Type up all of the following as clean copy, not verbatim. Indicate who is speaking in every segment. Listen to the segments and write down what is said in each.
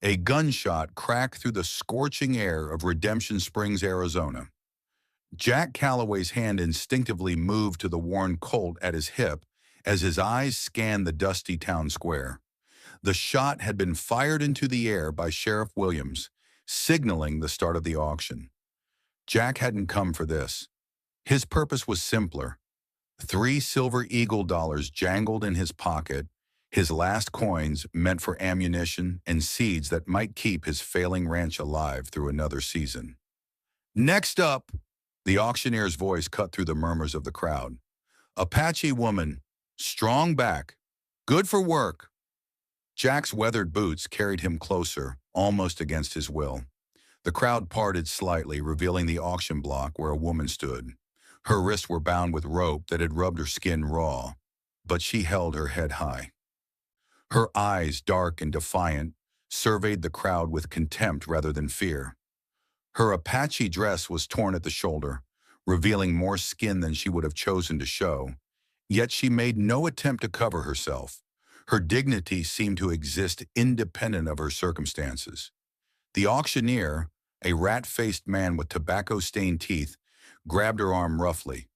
Speaker 1: A gunshot cracked through the scorching air of Redemption Springs, Arizona. Jack Calloway's hand instinctively moved to the worn Colt at his hip as his eyes scanned the dusty town square. The shot had been fired into the air by Sheriff Williams, signaling the start of the auction. Jack hadn't come for this. His purpose was simpler. 3 silver eagle dollars jangled in his pocket, his last coins meant for ammunition and seeds that might keep his failing ranch alive through another season. Next up, the auctioneer's voice cut through the murmurs of the crowd. Apache woman, strong back, good for work. Jack's weathered boots carried him closer, almost against his will. The crowd parted slightly, revealing the auction block where a woman stood. Her wrists were bound with rope that had rubbed her skin raw, but she held her head high. Her eyes, dark and defiant, surveyed the crowd with contempt rather than fear. Her Apache dress was torn at the shoulder, revealing more skin than she would have chosen to show, yet she made no attempt to cover herself. Her dignity seemed to exist independent of her circumstances. The auctioneer, a rat-faced man with tobacco-stained teeth, grabbed her arm roughly.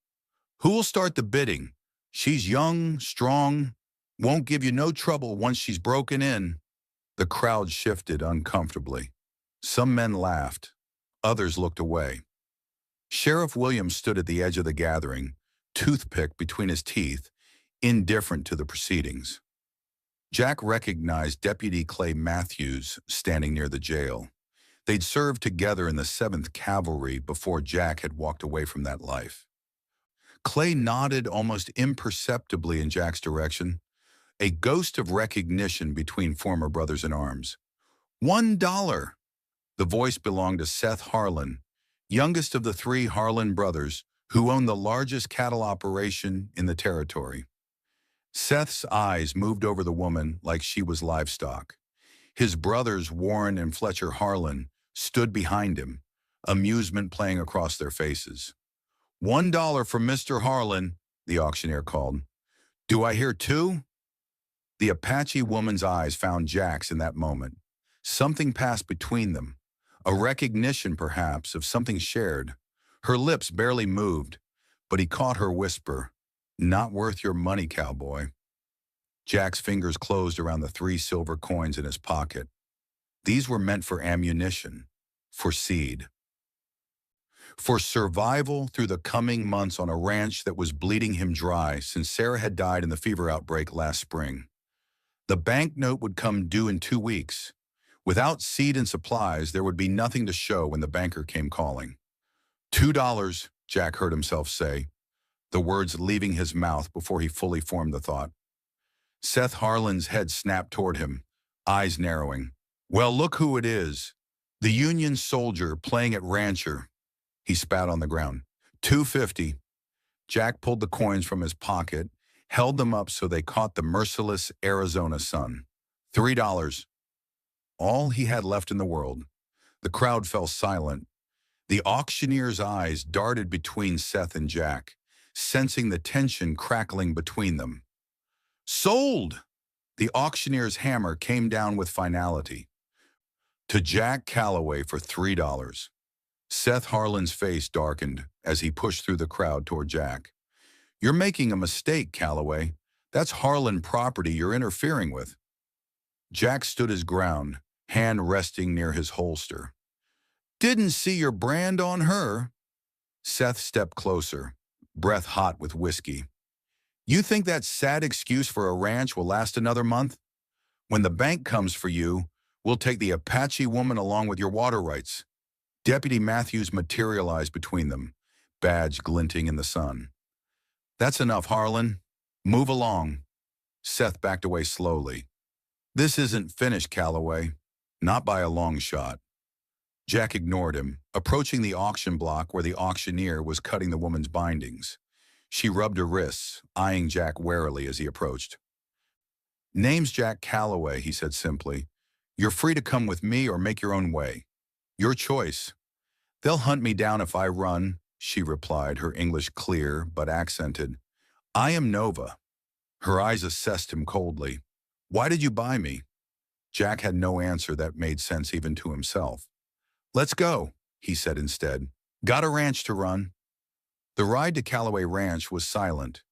Speaker 1: Who'll start the bidding? She's young, strong, won't give you no trouble once she's broken in. The crowd shifted uncomfortably. Some men laughed. Others looked away. Sheriff Williams stood at the edge of the gathering, toothpick between his teeth, indifferent to the proceedings. Jack recognized Deputy Clay Matthews standing near the jail. They'd served together in the 7th Cavalry before Jack had walked away from that life. Clay nodded almost imperceptibly in Jack's direction, a ghost of recognition between former brothers in arms. $1. The voice belonged to Seth Harlan, youngest of the 3 Harlan brothers, who owned the largest cattle operation in the territory. Seth's eyes moved over the woman like she was livestock. His brothers, Warren and Fletcher Harlan, stood behind him, amusement playing across their faces. $1 for Mr. Harlan, the auctioneer called. Do I hear 2? The Apache woman's eyes found Jack's in that moment. Something passed between them, a recognition perhaps of something shared. Her lips barely moved, but he caught her whisper, "Not worth your money, cowboy." Jack's fingers closed around the 3 silver coins in his pocket. These were meant for ammunition, for seed, for survival through the coming months on a ranch that was bleeding him dry since Sarah had died in the fever outbreak last spring. The banknote would come due in 2 weeks. Without seed and supplies, there would be nothing to show when the banker came calling. $2, Jack heard himself say, the words leaving his mouth before he fully formed the thought. Seth Harlan's head snapped toward him, eyes narrowing. Well, look who it is. The Union soldier playing at rancher. He spat on the ground. $2.50. Jack pulled the coins from his pocket, held them up so they caught the merciless Arizona sun. $3. All he had left in the world. The crowd fell silent. The auctioneer's eyes darted between Seth and Jack, sensing the tension crackling between them. Sold! The auctioneer's hammer came down with finality. To Jack Calloway for $3. Seth Harlan's face darkened as he pushed through the crowd toward Jack. You're making a mistake, Calloway. That's Harlan property you're interfering with. Jack stood his ground, hand resting near his holster. Didn't see your brand on her. Seth stepped closer, breath hot with whiskey. You think that sad excuse for a ranch will last another month? When the bank comes for you, we'll take the Apache woman along with your water rights. Deputy Matthews materialized between them, badge glinting in the sun. That's enough, Harlan. Move along. Seth backed away slowly. This isn't finished, Calloway. Not by a long shot. Jack ignored him, approaching the auction block where the auctioneer was cutting the woman's bindings. She rubbed her wrists, eyeing Jack warily as he approached. Name's Jack Calloway, he said simply. You're free to come with me or make your own way. Your choice. They'll hunt me down if I run, she replied, her English clear but accented. I am Nova. Her eyes assessed him coldly. Why did you buy me? Jack had no answer that made sense even to himself. "Let's go," he said instead. "Got a ranch to run." The ride to Callaway Ranch was silent.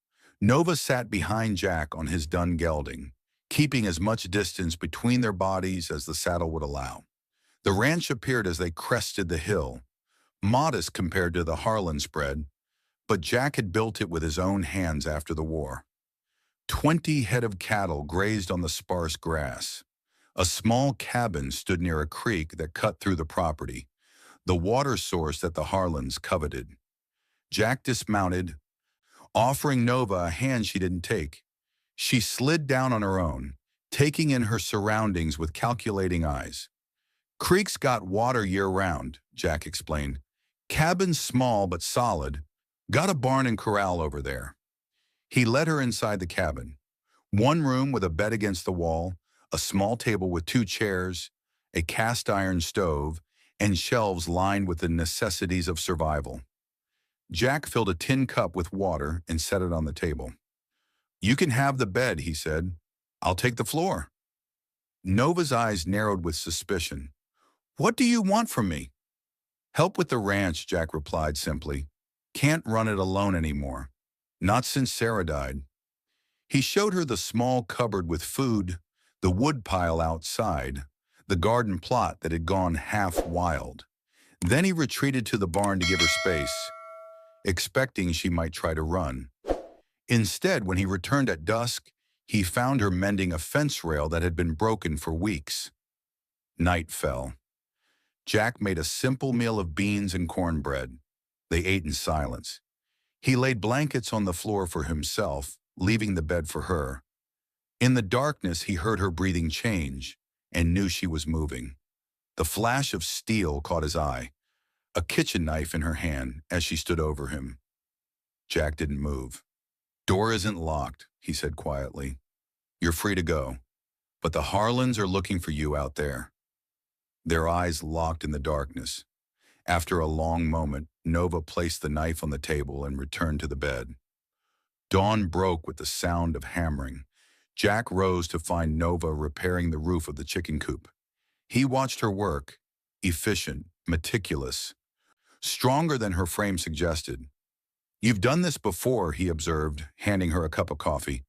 Speaker 1: Nova sat behind Jack on his dun gelding, keeping as much distance between their bodies as the saddle would allow. The ranch appeared as they crested the hill, modest compared to the Harlan spread, but Jack had built it with his own hands after the war. 20 head of cattle grazed on the sparse grass. A small cabin stood near a creek that cut through the property, the water source that the Harlans coveted. Jack dismounted, offering Nova a hand she didn't take. She slid down on her own, taking in her surroundings with calculating eyes. "Creek's got water year-round," Jack explained. "Cabin's small but solid. Got a barn and corral over there." He led her inside the cabin. One room with a bed against the wall, a small table with 2 chairs, a cast-iron stove, and shelves lined with the necessities of survival. Jack filled a tin cup with water and set it on the table. "You can have the bed," he said. "I'll take the floor." Nova's eyes narrowed with suspicion. "What do you want from me?" "Help with the ranch," Jack replied simply. "Can't run it alone anymore. Not since Sarah died." He showed her the small cupboard with food, the wood pile outside, the garden plot that had gone half wild. Then he retreated to the barn to give her space, expecting she might try to run. Instead, when he returned at dusk, he found her mending a fence rail that had been broken for weeks. Night fell. Jack made a simple meal of beans and cornbread. They ate in silence. He laid blankets on the floor for himself, leaving the bed for her. In the darkness, he heard her breathing change and knew she was moving. The flash of steel caught his eye, a kitchen knife in her hand as she stood over him. Jack didn't move. "Door isn't locked," he said quietly. "You're free to go, but the Harlans are looking for you out there." Their eyes locked in the darkness. After a long moment, Nova placed the knife on the table and returned to the bed. Dawn broke with the sound of hammering. Jack rose to find Nova repairing the roof of the chicken coop. He watched her work, efficient, meticulous, stronger than her frame suggested. "You've done this before," he observed, handing her a cup of coffee.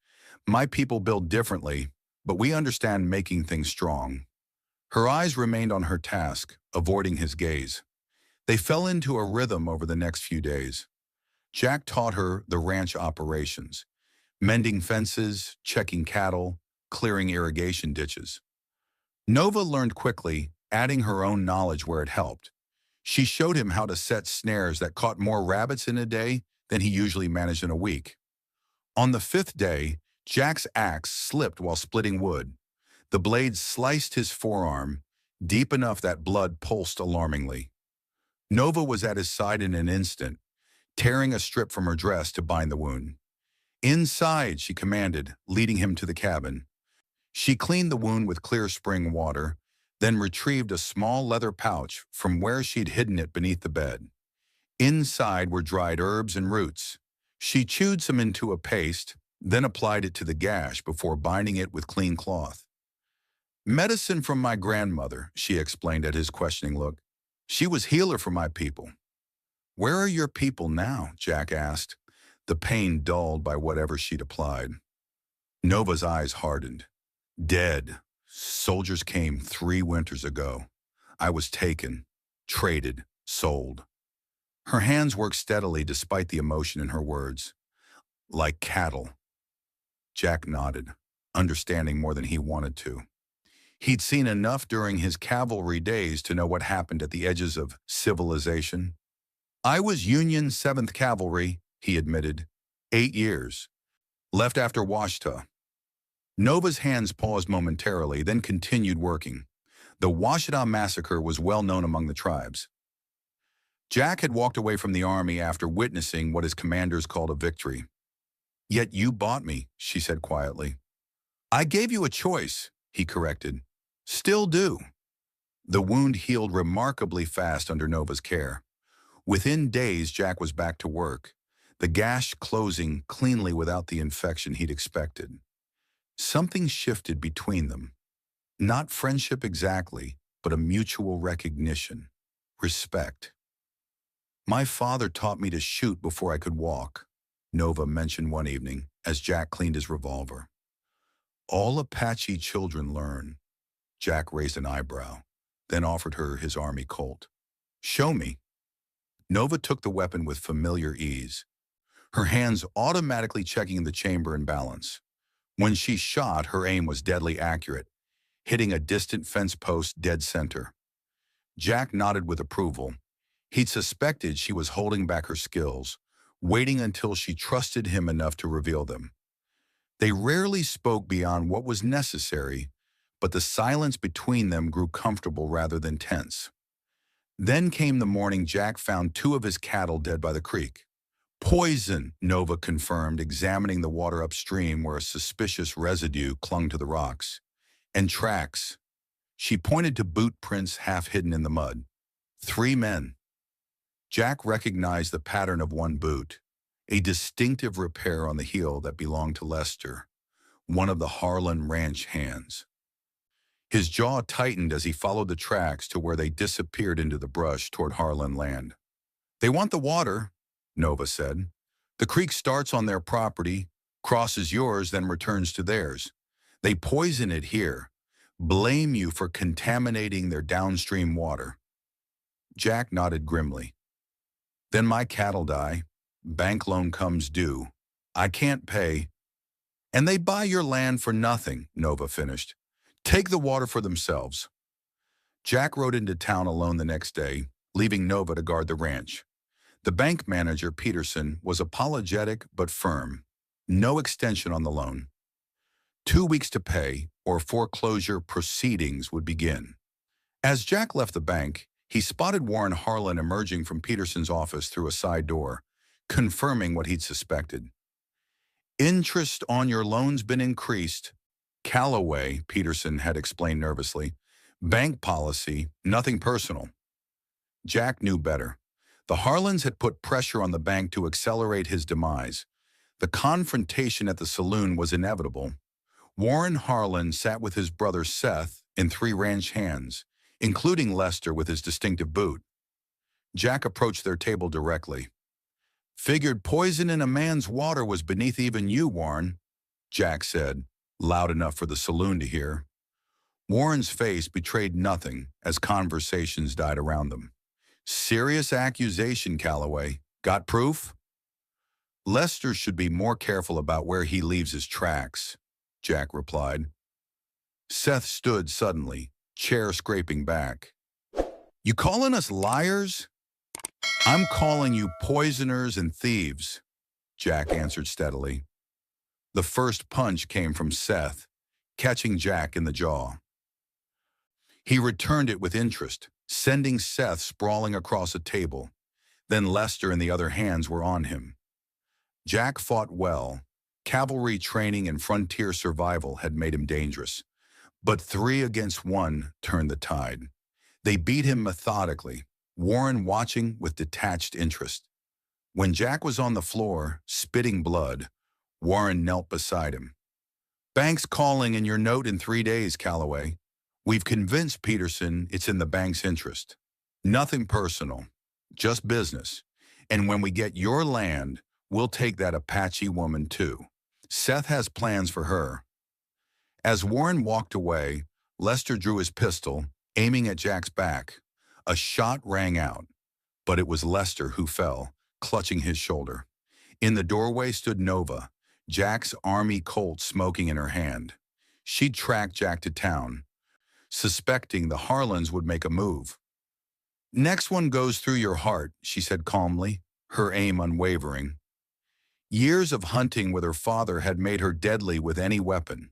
Speaker 1: "My people build differently, but we understand making things strong." Her eyes remained on her task, avoiding his gaze. They fell into a rhythm over the next few days. Jack taught her the ranch operations, mending fences, checking cattle, clearing irrigation ditches. Nova learned quickly, adding her own knowledge where it helped. She showed him how to set snares that caught more rabbits in a day than he usually managed in a week. On the 5th day, Jack's axe slipped while splitting wood. The blade sliced his forearm, deep enough that blood pulsed alarmingly. Nova was at his side in an instant, tearing a strip from her dress to bind the wound. "Inside," she commanded, leading him to the cabin. She cleaned the wound with clear spring water, then retrieved a small leather pouch from where she'd hidden it beneath the bed. Inside were dried herbs and roots. She chewed some into a paste, then applied it to the gash before binding it with clean cloth. "Medicine from my grandmother," she explained at his questioning look. "She was healer for my people." "Where are your people now?" Jack asked, the pain dulled by whatever she'd applied. Nova's eyes hardened. "Dead. Soldiers came 3 winters ago. I was taken, traded, sold." Her hands worked steadily despite the emotion in her words. "Like cattle." Jack nodded, understanding more than he wanted to. He'd seen enough during his cavalry days to know what happened at the edges of civilization. "I was Union 7th Cavalry," he admitted. 8 years. Left after Washita." Nova's hands paused momentarily, then continued working. The Washita Massacre was well known among the tribes. Jack had walked away from the army after witnessing what his commanders called a victory. "Yet you bought me," she said quietly. "I gave you a choice," he corrected. "Still do." The wound healed remarkably fast under Nova's care. Within days, Jack was back to work, the gash closing cleanly without the infection he'd expected. Something shifted between them. Not friendship exactly, but a mutual recognition. Respect. My father taught me to shoot before I could walk, Nova mentioned one evening as Jack cleaned his revolver. All Apache children learn. Jack raised an eyebrow, then offered her his army Colt. Show me. Nova took the weapon with familiar ease, her hands automatically checking the chamber and balance. When she shot, her aim was deadly accurate, hitting a distant fence post dead center. Jack nodded with approval. He'd suspected she was holding back her skills, waiting until she trusted him enough to reveal them. They rarely spoke beyond what was necessary, but the silence between them grew comfortable rather than tense. Then came the morning Jack found two of his cattle dead by the creek. Poison, Nova confirmed, examining the water upstream where a suspicious residue clung to the rocks. And tracks. She pointed to boot prints half hidden in the mud. 3 men. Jack recognized the pattern of one boot, a distinctive repair on the heel that belonged to Lester, one of the Harlan Ranch hands. His jaw tightened as he followed the tracks to where they disappeared into the brush toward Harlan land. They want the water, Nova said. The creek starts on their property, crosses yours, then returns to theirs. They poison it here, blame you for contaminating their downstream water. Jack nodded grimly. Then my cattle die, bank loan comes due. I can't pay. And they buy your land for nothing, Nova finished. Take the water for themselves. Jack rode into town alone the next day, leaving Nova to guard the ranch. The bank manager, Peterson, was apologetic but firm. No extension on the loan. 2 weeks to pay, or foreclosure proceedings would begin. As Jack left the bank, he spotted Warren Harlan emerging from Peterson's office through a side door, confirming what he'd suspected. Interest on your loan's been increased. Callaway, Peterson had explained nervously. Bank policy, nothing personal. Jack knew better. The Harlans had put pressure on the bank to accelerate his demise. The confrontation at the saloon was inevitable. Warren Harlan sat with his brother Seth in 3 ranch hands, including Lester with his distinctive boot. Jack approached their table directly. Figured poison in a man's water was beneath even you, Warren, Jack said, loud enough for the saloon to hear. Warren's face betrayed nothing as conversations died around them. Serious accusation, Callaway. Got proof? Lester should be more careful about where he leaves his tracks, Jack replied. Seth stood suddenly, chair scraping back. You calling us liars? I'm calling you poisoners and thieves, Jack answered steadily. The first punch came from Seth, catching Jack in the jaw. He returned it with interest, sending Seth sprawling across a table. Then Lester and the other hands were on him. Jack fought well. Cavalry training and frontier survival had made him dangerous. But 3 against 1 turned the tide. They beat him methodically, Warren watching with detached interest. When Jack was on the floor, spitting blood, Warren knelt beside him. Bank's calling in your note in 3 days, Callaway. We've convinced Peterson it's in the bank's interest. Nothing personal, just business. And when we get your land, we'll take that Apache woman too. Seth has plans for her. As Warren walked away, Lester drew his pistol, aiming at Jack's back. A shot rang out, but it was Lester who fell, clutching his shoulder. In the doorway stood Nova, Jack's army Colt smoking in her hand. She'd tracked Jack to town, suspecting the Harlans would make a move. Next one goes through your heart, she said calmly, her aim unwavering. Years of hunting with her father had made her deadly with any weapon.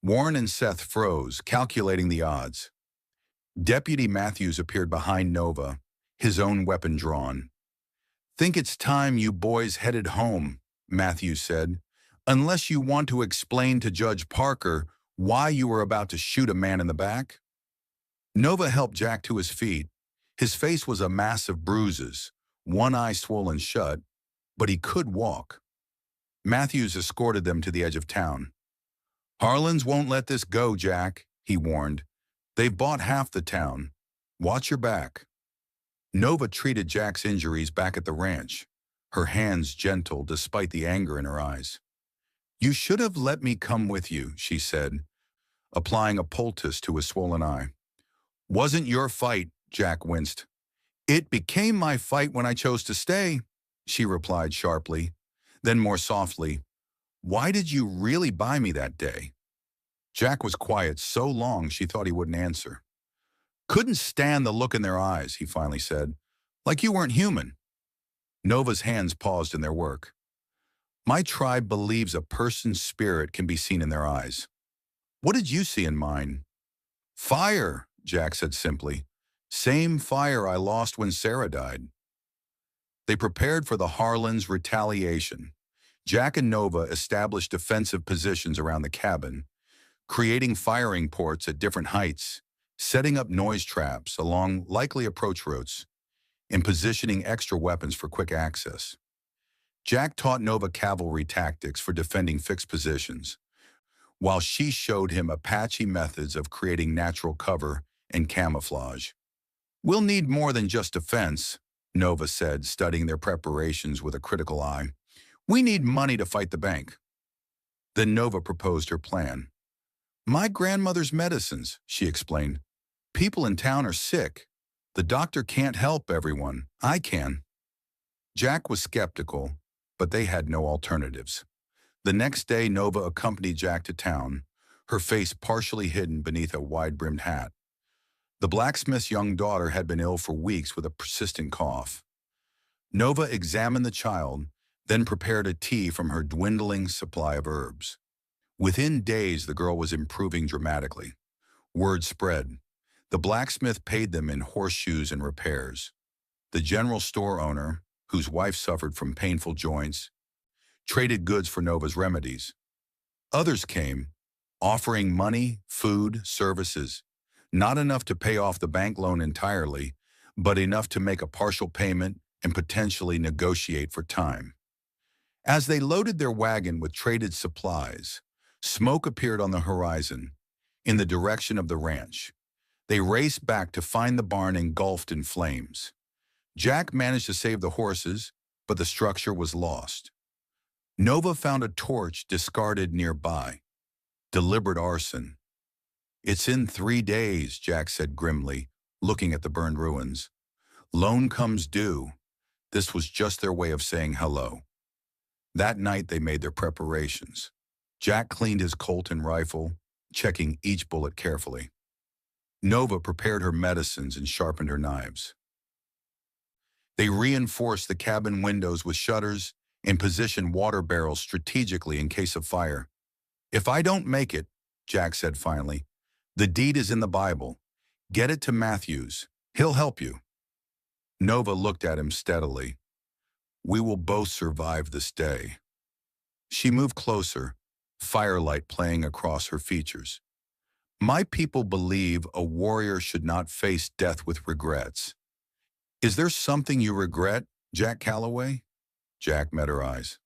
Speaker 1: Warren and Seth froze, calculating the odds. Deputy Matthews appeared behind Nova, his own weapon drawn. Think it's time you boys headed home, Matthews said, unless you want to explain to Judge Parker why you were about to shoot a man in the back. Nova helped Jack to his feet. His face was a mass of bruises, one eye swollen shut, but he could walk. Matthews escorted them to the edge of town. Harlans won't let this go, Jack, he warned. "They've bought half the town. Watch your back." Nova treated Jack's injuries back at the ranch, her hands gentle despite the anger in her eyes. "You should have let me come with you," she said, applying a poultice to his swollen eye. "Wasn't your fight," Jack winced. "It became my fight when I chose to stay," she replied sharply. Then more softly, "Why did you really buy me that day?" Jack was quiet so long she thought he wouldn't answer. "Couldn't stand the look in their eyes," he finally said. "Like you weren't human." Nova's hands paused in their work. "My tribe believes a person's spirit can be seen in their eyes. What did you see in mine?" "Fire," Jack said simply. "Same fire I lost when Sarah died." They prepared for the Harlan's retaliation. Jack and Nova established defensive positions around the cabin, creating firing ports at different heights, setting up noise traps along likely approach routes, and positioning extra weapons for quick access. Jack taught Nova cavalry tactics for defending fixed positions, while she showed him Apache methods of creating natural cover and camouflage. "We'll need more than just defense," Nova said, studying their preparations with a critical eye. "We need money to fight the bank." Then Nova proposed her plan. "My grandmother's medicines," she explained. "People in town are sick. The doctor can't help everyone. I can." Jack was skeptical, but they had no alternatives. The next day, Nova accompanied Jack to town, her face partially hidden beneath a wide-brimmed hat. The blacksmith's young daughter had been ill for weeks with a persistent cough. Nova examined the child, then prepared a tea from her dwindling supply of herbs. Within days, the girl was improving dramatically. Word spread. The blacksmith paid them in horseshoes and repairs. The general store owner, whose wife suffered from painful joints, traded goods for Nova's remedies. Others came, offering money, food, services, not enough to pay off the bank loan entirely, but enough to make a partial payment and potentially negotiate for time. As they loaded their wagon with traded supplies, smoke appeared on the horizon, in the direction of the ranch. They raced back to find the barn engulfed in flames. Jack managed to save the horses, but the structure was lost. Nova found a torch discarded nearby. Deliberate arson. "It's in 3 days," Jack said grimly, looking at the burned ruins. "Loan comes due." This was just their way of saying hello. That night they made their preparations. Jack cleaned his Colt and rifle, checking each bullet carefully. Nova prepared her medicines and sharpened her knives. They reinforced the cabin windows with shutters and positioned water barrels strategically in case of fire. "If I don't make it," Jack said finally, "the deed is in the Bible. Get it to Matthews. He'll help you." Nova looked at him steadily. "We will both survive this day." She moved closer, firelight playing across her features. "My people believe a warrior should not face death with regrets." "Is there something you regret, Jack Calloway?" Jack met her eyes.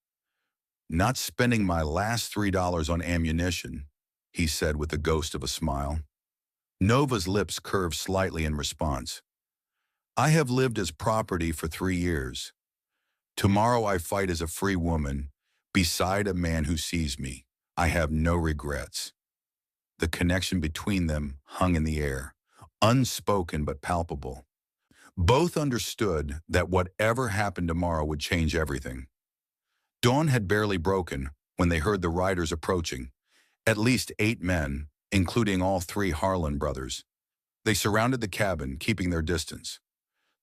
Speaker 1: "Not spending my last $3 on ammunition," he said with the ghost of a smile. Nova's lips curved slightly in response. "I have lived as property for 3 years. Tomorrow I fight as a free woman, beside a man who sees me. I have no regrets." The connection between them hung in the air, unspoken but palpable. Both understood that whatever happened tomorrow would change everything. Dawn had barely broken when they heard the riders approaching, at least 8 men, including all 3 Harlan brothers. They surrounded the cabin, keeping their distance.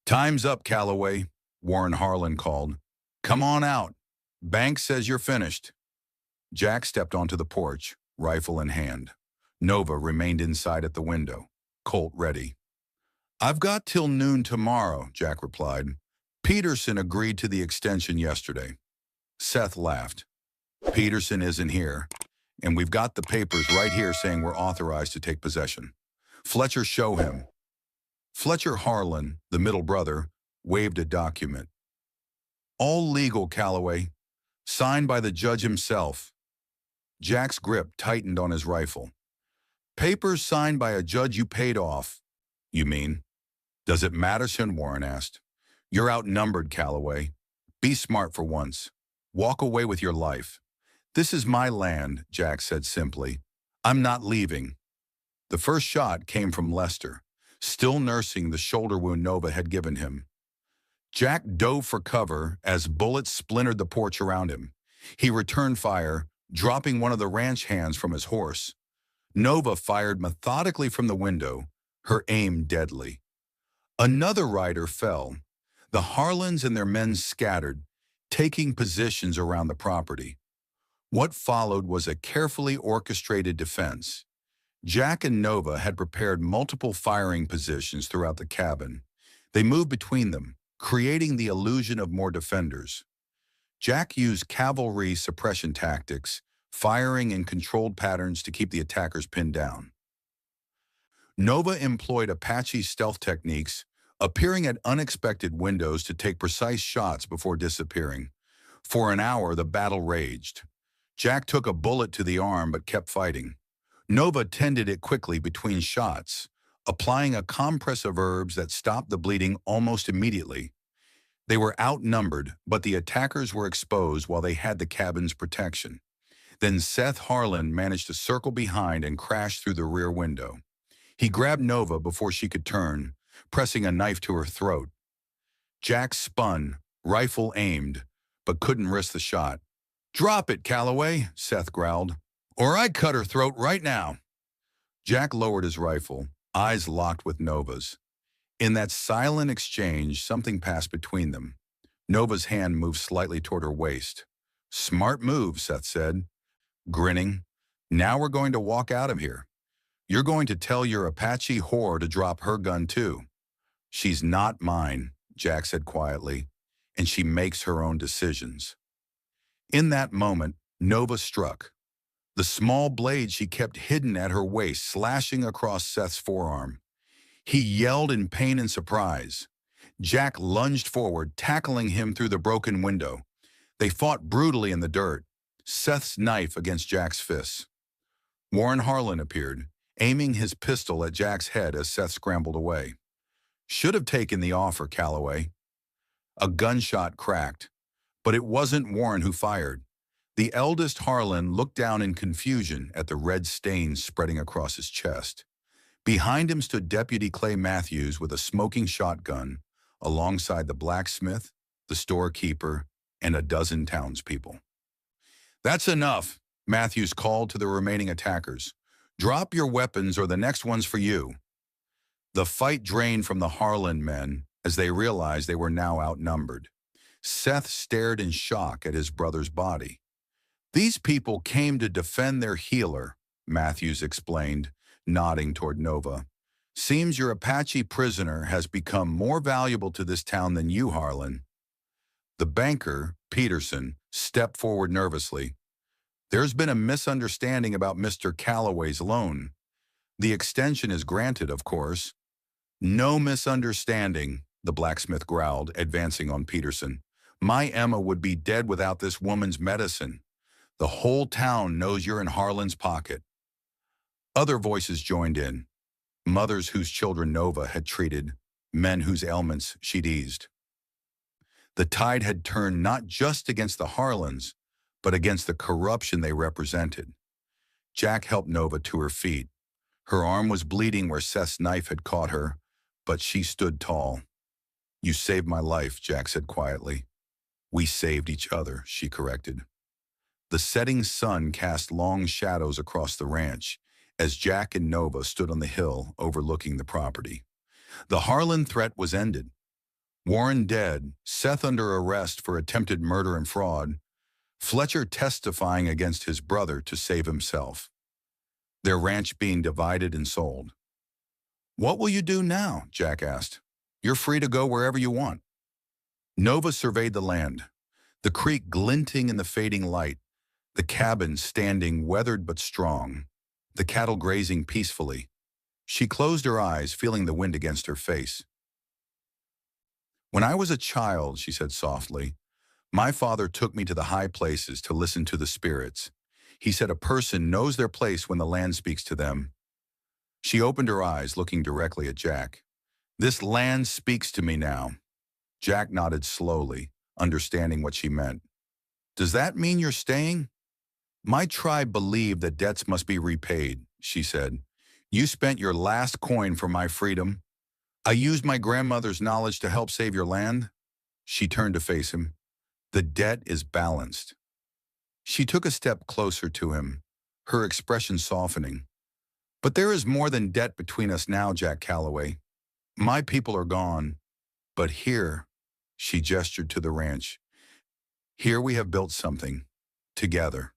Speaker 1: "Time's up, Calloway," Warren Harlan called. "Come on out. Bank says you're finished." Jack stepped onto the porch, rifle in hand. Nova remained inside at the window, Colt ready. "I've got till noon tomorrow," Jack replied. "Peterson agreed to the extension yesterday." Seth laughed. "Peterson isn't here, and we've got the papers right here saying we're authorized to take possession. Fletcher, show him." Fletcher Harlan, the middle brother, waved a document. "All legal, Calloway. Signed by the judge himself." Jack's grip tightened on his rifle. Papers signed by a judge you paid off, you mean? Does it matter, Shin? Warren asked. You're outnumbered, Calloway. Be smart for once. Walk away with your life. This is my land, Jack said simply. I'm not leaving. The first shot came from Lester, still nursing the shoulder wound Nova had given him. Jack dove for cover as bullets splintered the porch around him. He returned fire, dropping one of the ranch hands from his horse. Nova fired methodically from the window, her aim deadly. Another rider fell. The Harlans and their men scattered, taking positions around the property. What followed was a carefully orchestrated defense. Jack and Nova had prepared multiple firing positions throughout the cabin. They moved between them, creating the illusion of more defenders. Jack used cavalry suppression tactics, firing in controlled patterns to keep the attackers pinned down. Nova employed Apache stealth techniques, appearing at unexpected windows to take precise shots before disappearing. For an hour, the battle raged. Jack took a bullet to the arm but kept fighting. Nova tended it quickly between shots, applying a compress of herbs that stopped the bleeding almost immediately. They were outnumbered, but the attackers were exposed while they had the cabin's protection. Then Seth Harlan managed to circle behind and crash through the rear window. He grabbed Nova before she could turn, pressing a knife to her throat. Jack spun, rifle aimed, but couldn't risk the shot. "Drop it, Calloway," Seth growled, "or I cut her throat right now." Jack lowered his rifle, eyes locked with Nova's. In that silent exchange, something passed between them. Nova's hand moved slightly toward her waist. "Smart move," Seth said, grinning. "Now we're going to walk out of here. You're going to tell your Apache whore to drop her gun too." "She's not mine," Jack said quietly, "and she makes her own decisions." In that moment, Nova struck. The small blade she kept hidden at her waist slashing across Seth's forearm. He yelled in pain and surprise. Jack lunged forward, tackling him through the broken window. They fought brutally in the dirt, Seth's knife against Jack's fists. Warren Harlan appeared, aiming his pistol at Jack's head as Seth scrambled away. "Should have taken the offer, Calloway." A gunshot cracked, but it wasn't Warren who fired. The eldest Harlan looked down in confusion at the red stains spreading across his chest. Behind him stood Deputy Clay Matthews with a smoking shotgun, alongside the blacksmith, the storekeeper, and a dozen townspeople. "That's enough," Matthews called to the remaining attackers. "Drop your weapons or the next one's for you." The fight drained from the Harlan men as they realized they were now outnumbered. Seth stared in shock at his brother's body. "These people came to defend their healer," Matthews explained, nodding toward Nova. "Seems your Apache prisoner has become more valuable to this town than you, Harlan." The banker, Peterson, stepped forward nervously. "There's been a misunderstanding about Mr. Calloway's loan. The extension is granted, of course." "No misunderstanding," the blacksmith growled, advancing on Peterson. "My Emma would be dead without this woman's medicine. The whole town knows you're in Harlan's pocket." Other voices joined in. Mothers whose children Nova had treated, men whose ailments she'd eased. The tide had turned not just against the Harlans, but against the corruption they represented. Jack helped Nova to her feet. Her arm was bleeding where Seth's knife had caught her, but she stood tall. "You saved my life," Jack said quietly. "We saved each other," she corrected. The setting sun cast long shadows across the ranch as Jack and Nova stood on the hill overlooking the property. The Harlan threat was ended. Warren dead, Seth under arrest for attempted murder and fraud, Fletcher testifying against his brother to save himself. Their ranch being divided and sold. "What will you do now?" Jack asked. "You're free to go wherever you want." Nova surveyed the land, the creek glinting in the fading light, the cabin standing weathered but strong, the cattle grazing peacefully. She closed her eyes, feeling the wind against her face. "When I was a child," she said softly, "my father took me to the high places to listen to the spirits. He said a person knows their place when the land speaks to them. She opened her eyes, looking directly at Jack. This land speaks to me now. Jack nodded slowly, understanding what she meant. Does that mean you're staying? My tribe believed that debts must be repaid, she said. You spent your last coin for my freedom. I used my grandmother's knowledge to help save your land. She turned to face him. The debt is balanced. She took a step closer to him, her expression softening. But there is more than debt between us now, Jack Calloway. My people are gone. But here, she gestured to the ranch, here we have built something, together.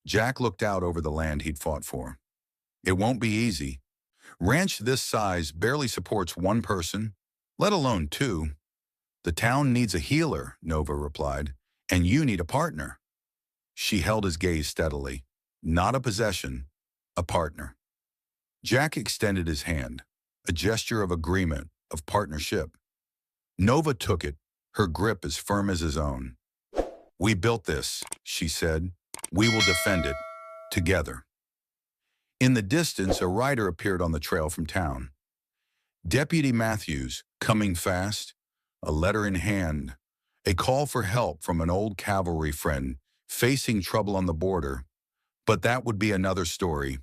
Speaker 1: Jack looked out over the land he'd fought for. It won't be easy. Ranch this size barely supports one person, let alone two. The town needs a healer, Nova replied, and you need a partner. She held his gaze steadily. Not a possession, a partner. Jack extended his hand, a gesture of agreement, of partnership. Nova took it, her grip as firm as his own. We built this, she said. We will defend it, together. In the distance, a rider appeared on the trail from town. Deputy Matthews, coming fast, a letter in hand, a call for help from an old cavalry friend facing trouble on the border. But that would be another story.